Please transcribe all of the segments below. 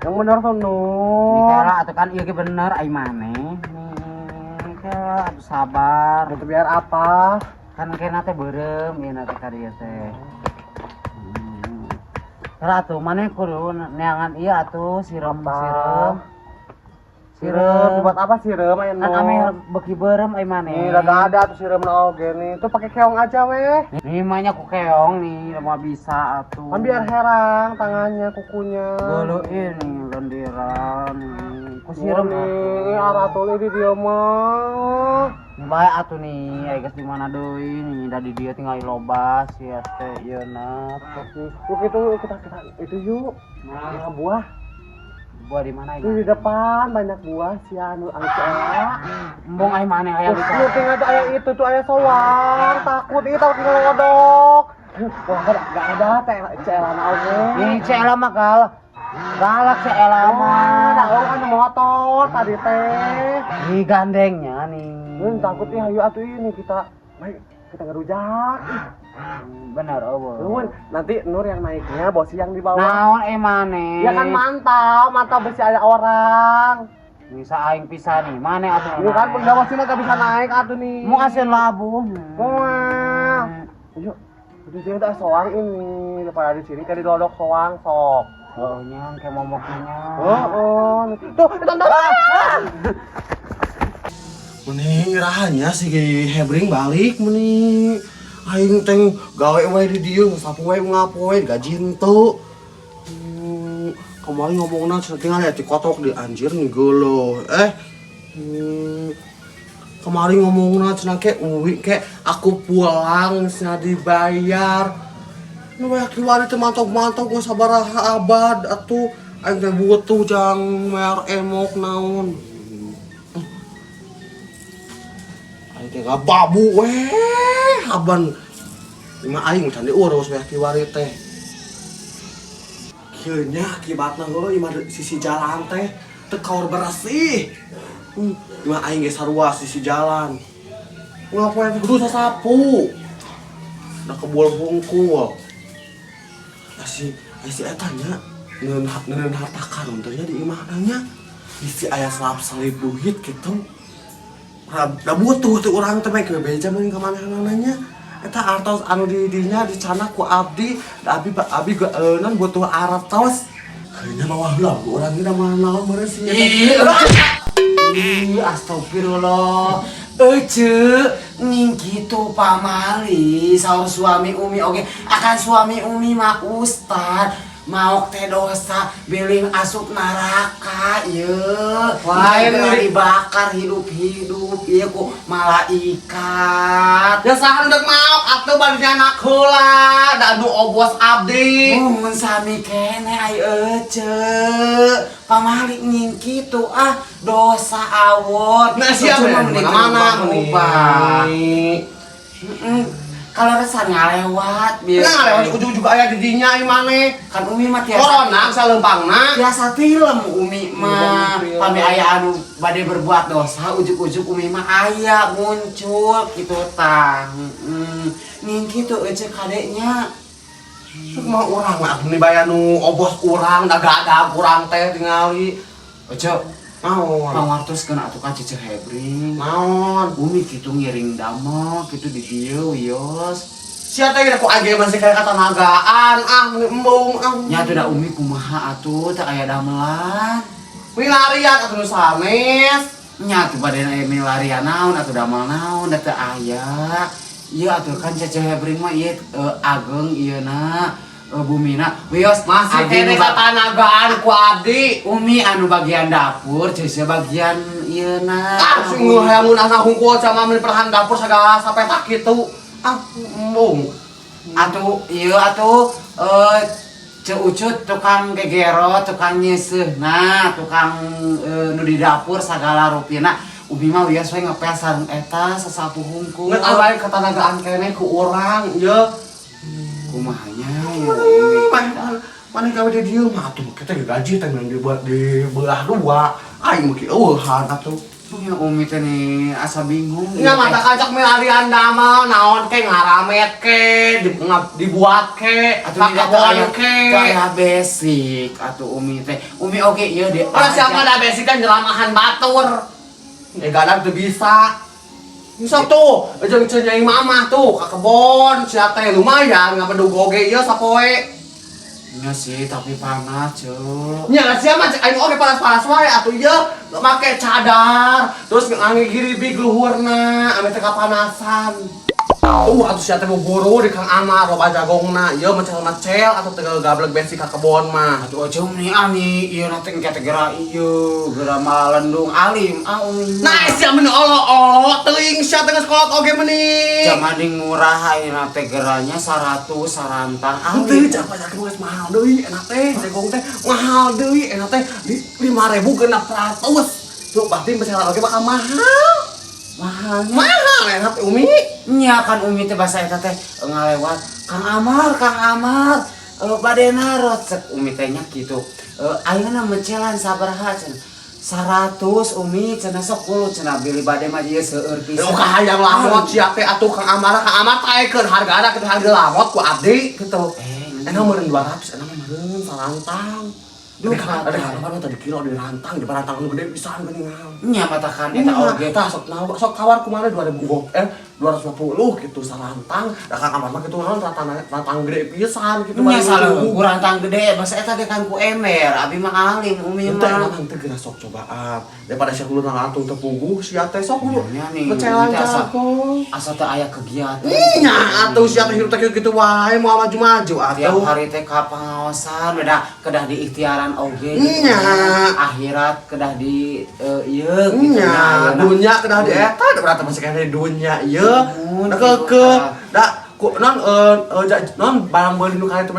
Yang bener tuh Nur. Mikela atuh kan ieu ge bener ai maneh. Mikela atuh sabar. Itu biar apa? Kan kena teh beureum ieu teh ka dieu teh. Tara atuh maneh kudu neangan ieu atuh sireum. Sireum buat apa sireum aya Kan ame beki beureum ai maneh. Nih udah ada tuh sireum oge nih. Tuh pakai keong aja weh. Nih mah ku keong nih, mau bisa atuh. Kan biar herang tangannya, kukunya. Geuleuh ini lendiran nih. Ku sireum nih, aratul ini dia mah. Nih bae atuh nih, aya geus di mana deui nih, da di dieu tinggal loba sia teh ieu na. Yuk itu kita itu yuk. Nah, buah. Buah di mana Ini ini? di depan banyak buah si anu Ela. Embong ai maneh aya di Lu tinggal tuh aya itu tuh aya soang, takut itu takut ngelodok. Wah, enggak ada teh Ela mah oge. Ini Cela mah galak Cela mah. Ada orang motor tadi teh. Di gandengnya nih. Takut ya ayo atuh ini kita. Baik, kita ngerujak. Bener eueuh. Nuhun, nanti Nur yang naiknya, Bosi yang di bawah. Naon maneh? Ya kan mantap besi ada orang. Bisa aing pisan nih, maneh atuh. Ini kan udah Bosi mah gak bisa naik atuh nih. Mau kasih labu. Wah. Yuk, udah dia udah soang ini daripada di sini kan didodok soang sok. Oh nyang kayak momoknya. Oh. Tuh, tonton. Meni irahannya si Hebring balik meni. Aing teh gawe wae di dieu sapu wae ngapoe gaji henteu. Kemarin ngomongna tinggal ya dikotok di anjir nih geuleuh. Kemarin ngomongna cenah ke uwi ke aku pulang cenah dibayar. Nu bae kiwari teh mantog-mantog geus sabaraha abad atuh aing teh butuh jang mer emok naon. Aing teh babu weh aban lima aing can diurus weh kiwari teh. Kieu nya akibatna heuh imah sisi jalan teh teu kaur bersih. Lima aing ge sarua sisi jalan. Ngapoe kudu sasapu. Da kebul bungkul. Si eta nya neuneun harta karun teh di imah nya isi aya selap-selip duit kitu. Da butuh teh urang teh make bebeja meureun ka manehna nya. Eta artos anu di dinya dicanak ku abdi, da abi geueunan butuh arab tos. Heunya mah heula urang geus mah naon meureun si Astagfirullah. Ece ning kitu pamali saur suami Umi oge akan suami Umi mah ustad maok teh dosa beling asup neraka ieu lain dibakar hidup-hidup ieu ku malaikat ya saha hendak maok atuh bari anak heula da anu obos abdi mun sami kene ai ece pamalik ning kitu dosa awot nah siapa mana kalau resan ngalewat biar ngalewat ujung juga aya di dinya maneh kan Umi mah tiasa corona saleumpangna tiasa film Umi mah pami aya anu bade berbuat dosa ujuk-ujuk Umi mah aya muncul kitu tah ning kitu ece kadenya mah urang mah atuh baya nu obos urang daga urang teh tingali ece naon pangartoskeun atuh ka Cece Hebring naon Umi kitu ngiring damel kitu di dieu wios sia teh ku age masih kaya kata nagaan embung nya teh da Umi kumaha atuh teh aya damelan milarian atuh sanes nya tuh bade aya milarian naon atuh damel naon da teu aya ieu atuh kan Cece Hebring mah ieu ageng ieuna bumina wios masih kene satanagaan ku abdi Umi anu bagian dapur Cece bagian ieuna sing hayang asa hungkul sama perhan dapur sagala sapetak kitu embung atuh ieu atuh Ucut tukang gegero tukang nyeseuh nah tukang nu di dapur sagala rupina Umi mah wios we ngepel sareng eta sasapu hungkul nget alai katanagaan kene ku urang ieu kumahanya mana gawe di dieu mah atuh kita gaji teh di belah dua aing mah kieu eueuhan atuh Ya Umi teh nih asa bingung. Nya mata kacak melarian dama naon ke ngaramet ke dibuat ke Atuh di data kakabon ke. kayak basic atuh Umi teh. Umi oke ieu deh. Orang siapa ada basic kan jelamahan batur. Gadang tuh bisa. Bisa tuh, jeung cenyaing mamah tuh ka kebon, sia teh lumayan ngapedug oge ieu sapoe. Nya sih tapi panas ceuh. Nya sia mah aing oge panas-panas wae atuh ieu make cadar, terus ngangigiribig luhurna, ame teh kapanasan. Atuh sia teh buru di Kang Amar loba jagongna, ieu mecel-mecel atuh teh gablek basic ka kebon mah. Atuh ujung nih ani ieu nanti engke gera ieu gera malendung alim Umi. Nah, sia meni olo-olo teuing sia teh geus kolot oge meni. Jamading murah ayeuna teh geranya 100 sarantang Henteu alim. cenah pajakeun geus mahal deui enak teh, jagong teh mahal deui enak teh 5.000 genep 100. Tuh pasti besaran oge bakal mahal. Mahalnya. Mahal enak teh Umi. Nya kan Umi teh basa eta teh ngalewat Kang Amar bade narot cek Umi teh nya kitu. Ayeuna mencelan sabaraha cenah 100 Umi cenah sok kulo cenah beli bade mah ieu seueur pisan. Lu kahayang lamot sia teh atuh Kang Amar taekeun hargana kitu harga lamot ku abdi kitu. Enak meureun 200 enak meureun sarantang. Duh, Ada kapan tadi kilo di rantang, di rantang lu gede pisan geuningan. Nya matakan eta oge. Tah sok kawar kumaha 250 gitu sarantang. Da Kang Amar mah kitu naon rantang gede pisan kitu. Nya salah kurang gede basa eta ge kan ku ember abi mah alim Umi Itu mah. emang teh geura sok cobaan. Daripada sia kudu nanglantung teu puguh sia teh sok kudu. Nya nih Kecelan asa jago. asa teh aya kegiatan. Nya atuh sia teh hirup teh kitu wae moal maju-maju Tiap atuh. hari teh ka pengawasan beda kedah diikhtiaran oge. Nya. Akhirat kedah di ieu gitu Nya, dunya kedah di eta da berarti masih kana di dunya ieu. Da keukeup da ku non barang beuli nu kana teh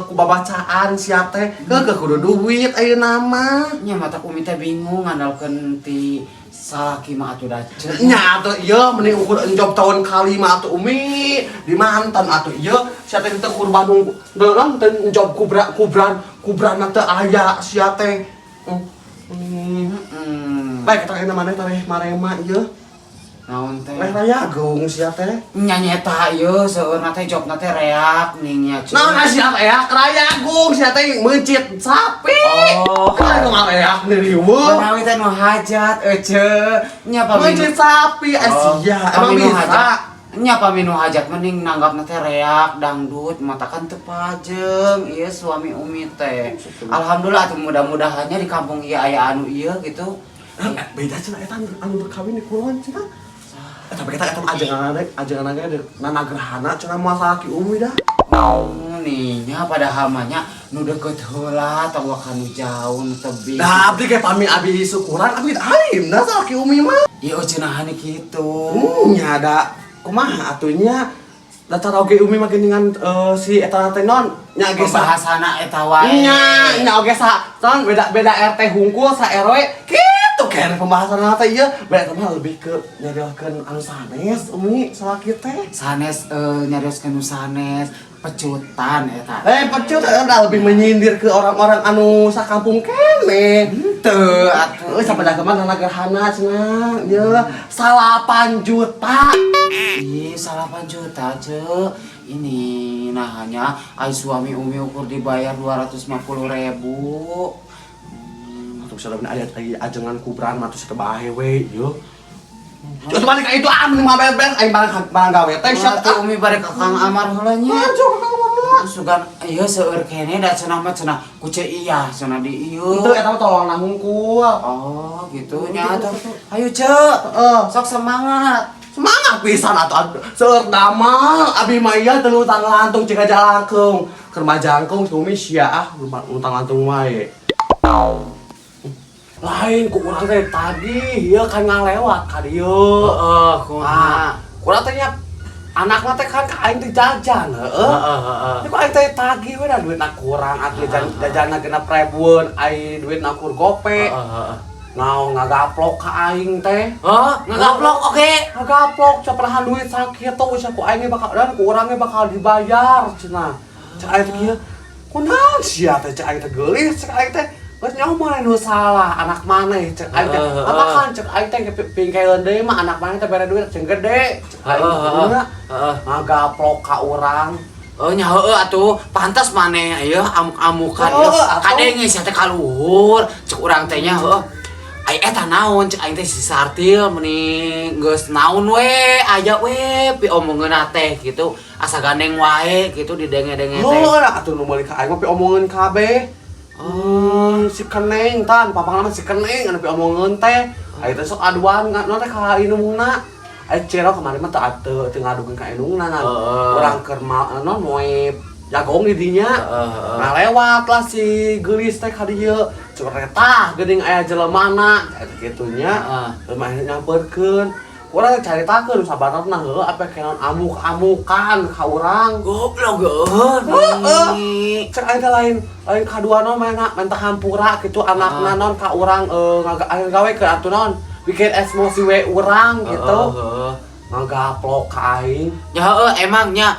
ku babacaan sia teh keukeup kudu duit ayeuna mah. Nya mata Umi teh bingung ngandalkeun ti salaki mah atuh da ceuk. Nya atuh ieu mending ukur enjob tahun kali mah atuh Umi di mantan atuh ieu sia teh teu kudu Bandung deuleuh teh enjob kubran teh aya sia teh. Baik kita kena mana teh marema ieu. Naon teh? Leh raya gong sia teh. Nya nyeta ieu seueurna teh jobna teh reak ning nya ceuk. Naon sia teh ya raya gong sia teh mencit sapi. Oh. Kan ngareak deui riweuh. Menawi teh nu hajat ece nya Mencit sapi sia emang bisa. Nya paminu hajat mending nanggapna teh reak dangdut matakan teu pajeng ieu suami Umi teh. Alhamdulillah atuh mudah-mudahannya di kampung ieu aya anu ieu gitu. Beda cenah eta anu berkawin di kulon cenah. Tapi kita ajengan ge nanagerhana cenah moal salaki Umi dah. Nih nya padahal mah nya nu deukeut heula tawa kanu jauh nu tebing. Nah, abdi kayak pami abi syukuran abdi aim dah salaki Umi mah. Ieu cenah kitu. Nya ada kumaha atunya da cara oge Umi mah geuningan si eta teh non nya ge Bahasana eta wae. nya oge sa non beda RT hungkul sa RW kitu kan pembahasan teh ieu beda mah lebih ke nyadiokeun anu sanes Umi salaki teh. Sanes nyarioskeun nu sanes pecutan eta. Pecut udah lebih menyindir ke orang-orang anu sakampung kene. Teu atuh. Sampai dah kemana nagerhana cenah. Ieu 8 juta. Ih, 8 juta, Cek. Ini nah hanya ai suami Umi ukur dibayar 250.000. Atuh sadana aya ajengan kubran mah atuh sabae we ieu. Itu balik ka itu mending mah beres aing barang gawe teh sia Atuh Umi bari ka Kang Amar heula nya. Maju ka Kang Amar. Sugan ieu seueur kene da cenah mah cenah ku ceu iya cenah di ieu. Henteu eta mah tolong nangungkul. Oh, gitu nya atuh. Ayo, Cek. Sok semangat. Semangat pisan atuh seueur damel abi mah ieu teu utang lantung cek aja langkung. Keur majangkung Umi sia utang lantung wae. Lain ku urang teh tadi ieu kan ngalewat ka dieu. Heeh, kumaha? Kurang teh nya anakna teh kan ka aing teh jajan heueuh. Ini kok aing teh tagih we da duitna kurang atuh jajanna 6.000 ai duitna kur gope. Naon ngagaplok ka aing teh. Ngagaplok oke. Ngagaplok caparahan duit sakitu sia ku aing bakal dan ku urang bakal dibayar cenah. Cek aing teh kieu. Kunaon sia teh cek aing teh geulis cek aing teh. Geus nyaho mana nu salah anak mana cek aing teh apa kan cek aing teh pingkeun deui mah anak mana teh bere duit cek gede cek aing ngagaplok ka urang. Nya heueuh atuh pantas maneh ieu amuk-amukan kadenge sia teh kaluhur cek urang teh nya heueuh. Ai eta naon cek aing teh si Sartil meni geus naon we aya we pi omongeun teh gitu asa gandeng wae gitu didenge-denge teh. Atuh nu meuli ka aing mah pi omongeun kabeh. Si Keneng tan papang nama si Keneng anu pi omongeun teh. Ai teh sok aduan naon teh ka inungna. Ai Cero kemarin mah teu ngadukeun ka inungna ngan. Urang keur naon moe jagong di dinya. Nah lewat lah si geulis teh ka dieu. Curetah geuning aya jelemana eta kitunya. Lemah nyamperkeun. Urang caritakeun sabarna heueuh apa kenon amuk-amukan ka urang. Goblok geueuh. Cek aing teh lain kaduana main hampura kitu anakna non ka urang gawe ke atuh naon bikin emosi we urang gitu. Ngagaplok ka aing. Ya heueuh emangnya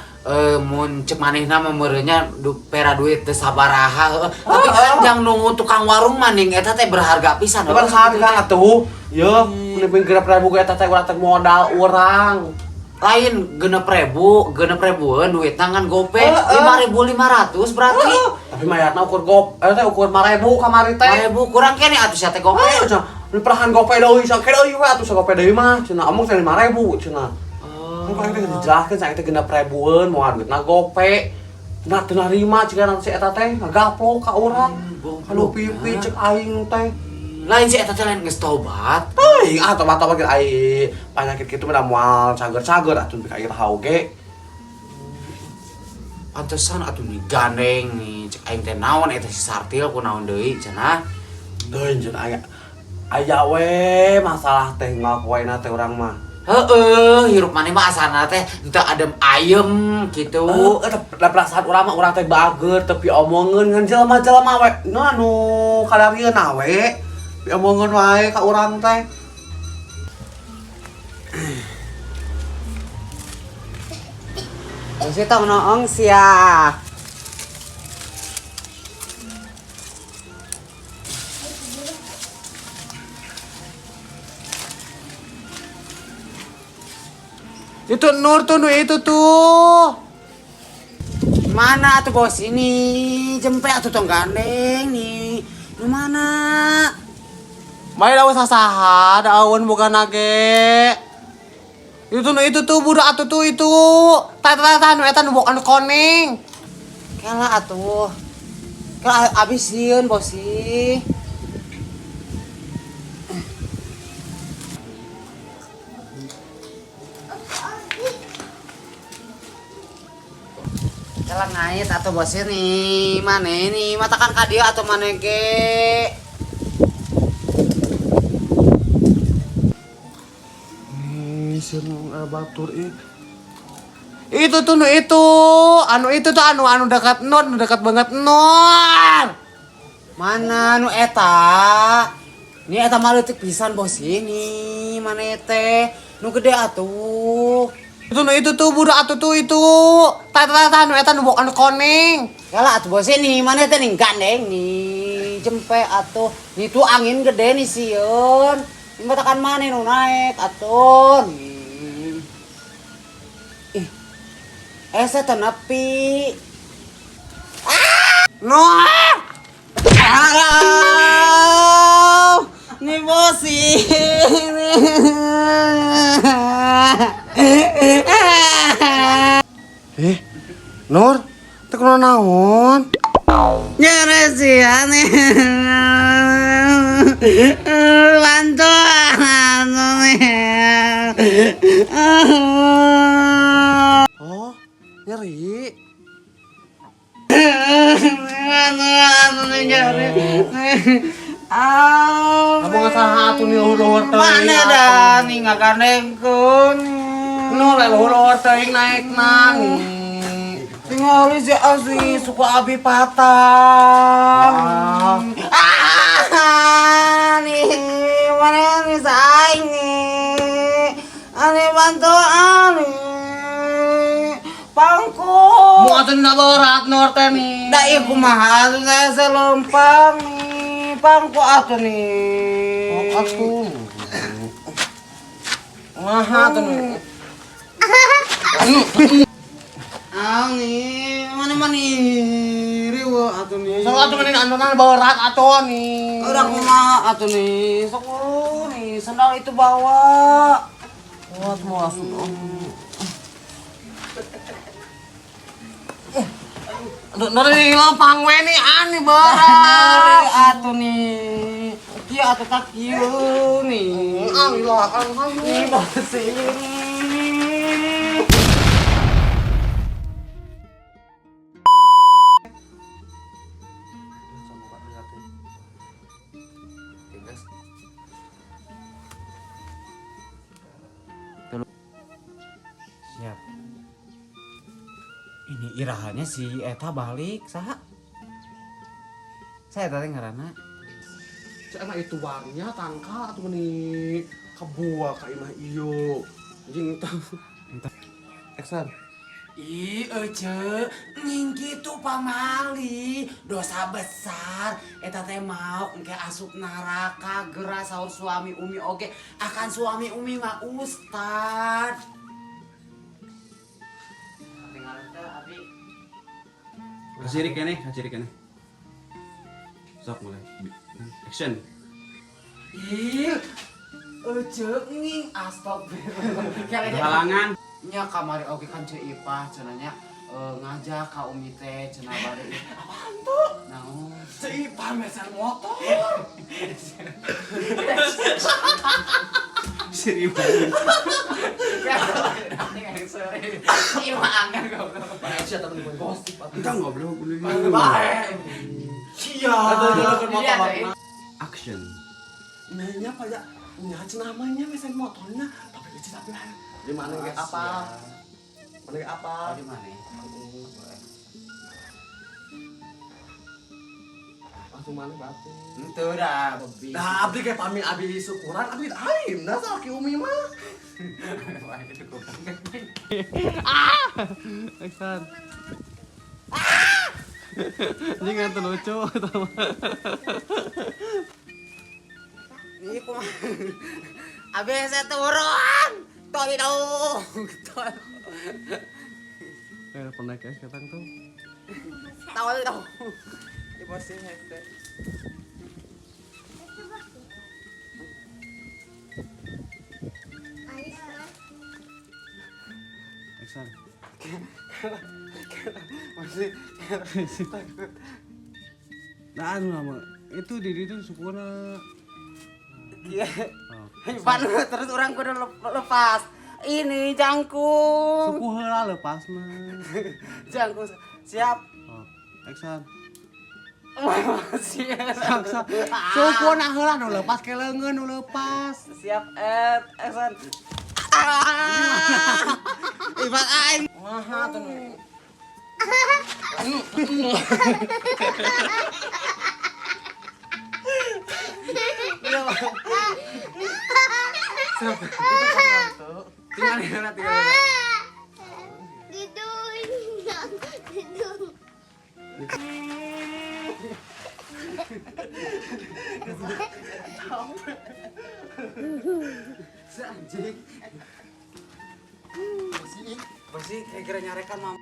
mun cek manehna mah meureunya pera duit teu sabaraha heueuh. Tapi anjang nunggu tukang warung maning eta teh berharga pisan. Berharga atuh. Ye, mun geurap ribu eta teh urang teh modal urang. Lain 6.000 duitna kan gope 5.500 berarti. Tapi mayatna ukur teh ukur 5.000 kamari teh. 5.000 kurang kene atuh sia teh gope. Ini perahan gope deui sakit deui we atuh sagope deui mah cenah omong teh 5.000 cenah. Kan paling teh dijelaskeun saya teh 6.000-eun moal duitna gope. Nah teu narima ciga si eta teh ngagaplok ka urang. Anu pipi cek aing teh. Lain si eta teh lain geus tobat. Teuing tobat-tobat ge aing panyakit kitu mah moal cager-cager atuh ka iraha oge. Pantesan atuh digandeng nih cek aing teh naon eta si Sartil kunaon deui cenah. Deui cenah aya we masalah teh ngakoena teh urang mah. Heueuh, hirup maneh mah asalna teh teu adem ayem kitu. Da perasaan urang mah urang teh bager tapi omongeun ngan jelema-jelema we anu kalarieuna we. Pi omongeun wae ka urang teh. Saya tahu noong sia. Itu Nur tuh itu tuh. Mana tuh bos ini? Jempe atuh tong gandeng nih. Di mana? Mai da usah saha, daun bukan nage. Itu tuh budak atuh tuh itu. Tah nu eta nu anu koneng. Kala atuh. Kala abis sieun bosi. Kala ngait atuh bosi nih. Mane nih matakan ka dieu atuh mane ge. Batur itu tuh nu itu anu dekat banget non Mana nu eta? Ini eta mah leutik pisan bos ini. Mana teh? Nu gede atuh. itu tuh budak atuh tuh itu tah nu eta nu anu koneng. Kala atuh bos ini mana teh ning gandeng nih. Jempe atuh. Nih tuh angin gede nih sieun. Matakan mana nu naik atuh. Esa teh nepi. Noh Aduh, nih bos ini. Nur teh kunaon naon Nyere sih aneh. Bantuan oh nyeri kamu ngasaha atuh nih luhur teuing Mana dah nih ngagandengkeun. Nur luhur teuing naikna Tinggal si Asi suka abi patah. Nih mana nih saing nih. Ani bantu ani. Pangku. Muatan na berat Nur teh nih Da ieu kumaha saya selempang nih. simpang ko ato nih. Aku. Maha tuh nih. Angin, mana riwa atuh nih. Sok atuh nih andonan berat atuh nih. Udah kumaha atuh nih. Sok nih, sandal itu bawa. Wah, mau langsung. Dari lapang we nih ani berat. Atuh nih. Kieu atuh tak kieu nih. Alhamdulillah, Nih bersih nih. Siap. Ini irahannya si Eta balik, saha? Saya tadi ngarana. Cina itu warnya tangkal atuh nih. Kebuah ka imah ieu. Jeung tahu. Eksan. Ih, ece, nying gitu pamali, dosa besar. Eta teh mau engke asup neraka geura saur suami Umi oge. Akan suami Umi mah ustad. Hacirik kene. Sok mulai. Action. Ih, ece, nying astagfirullah. Halangan. Nya kamari oge kan ceu Ipah cenanya ngajak ka Umi teh cenah bade. Apaan tuh? Naon? Ceu Ipah mesan motor. Serius. Ima angin goblok. Sia temen gue gosip atuh. Kita ngobrol dulu. Bae. Sia. Action. Nanya apa ya? Nyaca namanya mesin motornya. Tapi itu tapi di mana kayak apa? Mana kayak apa? Di mana? Langsung mana batu? Itu dah. Nah, abdi kayak pamit abdi syukuran, abdi alim. Nah, sama ki Umi mah. Action. Ini nggak lucu. Ini kumaha? Abis saya turun. Toli dong. Pernah kayak sekarang tuh. Toli dong. Di posisi itu. Action. Masih Nah, anu lama. Itu diri itu sukuna. Iya. Pan terus orang kudu lepas. Ini jangkung. Suku heula lepas mah. Jangkung siap. Oh, action. Siap. Sukuna heula nu lepas ke leungeun nu lepas. Siap action. Ibat aing. Maha tuh nih. Tinggal. Anjing. Bersih kayak kira nyarekan mam.